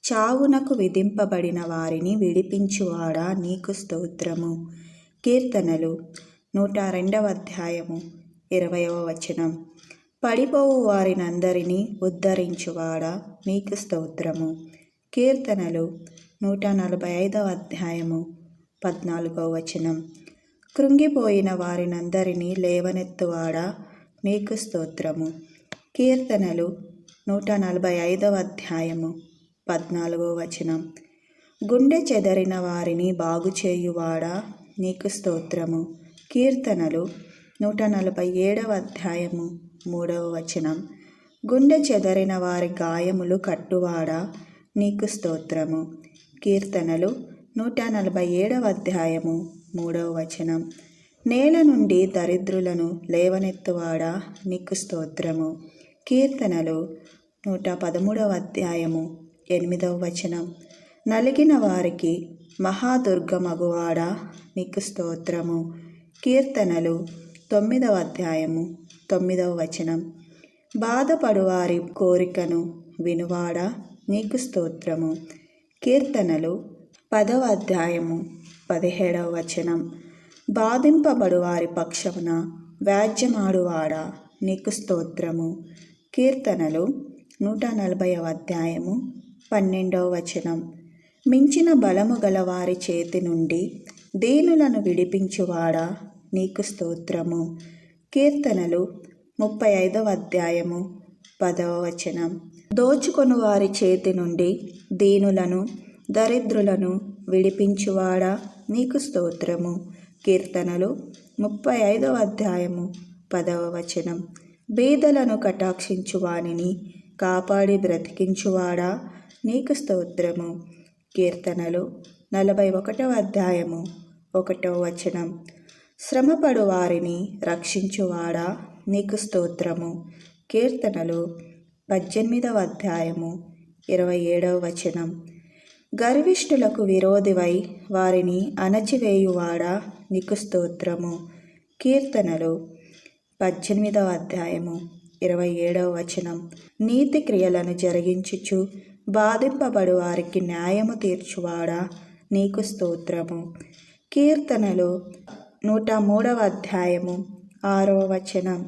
చావునకు విధింపబడిన వారిని విడిపించువాడా నీకు స్తోత్రము. కీర్తనలు 102వ అధ్యాయము 20వ వచనం. పడిపోవు వారినందరినీ ఉద్ధరించువాడా నీకు స్తోత్రము. కీర్తనలు 145వ అధ్యాయము 14వ వచనం. కృంగిపోయిన వారినందరినీ లేవనెత్తువాడా నీకు స్తోత్రము. కీర్తనలు 145వ అధ్యాయము 14వ వచనం. గుండె చెదరిన వారిని బాగుచేయువాడా నీకు స్తోత్రము. కీర్తనలు 147వ అధ్యాయము 3వ వచనం. గుండె చెదరిన వారి గాయములు కట్టువాడా నీకు స్తోత్రము. కీర్తనలు 147వ అధ్యాయము 3వ వచనం. నేల నుండి దరిద్రులను లేవనెత్తువాడా నీకు స్తోత్రము. కీర్తనలు 113వ అధ్యాయము 8వ వచనం. నలిగిన వారికి మహాదుర్గమగువాడా నీకు స్తోత్రము. కీర్తనలు 9వ అధ్యాయము 9వ వచనం. బాధపడువారి కోరికను వినువాడా నీకు స్తోత్రము. కీర్తనలు 10వ అధ్యాయము 17వ వచనం. బాధింపబడు వారి పక్షమున వ్యాజ్యమాడువాడా నీకు స్తోత్రము. కీర్తనలు 140వ అధ్యాయము 12వ వచనం. మించిన బలము గల వారి చేతి నుండి దీనులను విడిపించువాడా నీకు స్తోత్రము. కీర్తనలు 35వ అధ్యాయము 10వ వచనం. దోచుకొను వారి చేతి నుండి దీనులను దరిద్రులను విడిపించువాడా నీకు స్తోత్రము. కీర్తనలు 35వ అధ్యాయము 10వ వచనం. బీదలను కటాక్షించు వానిని కాపాడి బ్రతికించువాడా నీకు స్తోత్రము. కీర్తనలు 41వ అధ్యాయము 1వ వచనం. శ్రమపడు వారిని రక్షించువాడా నీకు స్తోత్రము. కీర్తనలు 18వ అధ్యాయము 27వ వచనం. గర్విష్ఠులకు విరోధివై వారిని అణచివేయువాడా నీకు స్తోత్రము. కీర్తనలు 18వ అధ్యాయము 27వ వచనం. నీతి క్రియలను జరిగించుచు బాధింపబడు వారికి న్యాయము తీర్చువాడా నీకు స్తోత్రము. కీర్తనలు 103వ అధ్యాయము 6వ వచనం.